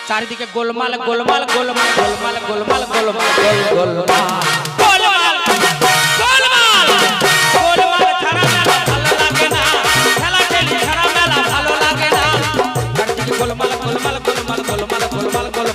চারিদিকে গোলমাল গোলমাল গোলমাল গোলমাল গোলমাল গোলমাল গোলমাল গোলমাল গোলমাল গোলমাল ছাড়া মেলা ভালো লাগে না খেলা খেলি ছাড়া মেলা ভালো লাগে না চারিদিকে গোলমাল গোলমাল গোলমাল গোলমাল গোলমাল গোলমাল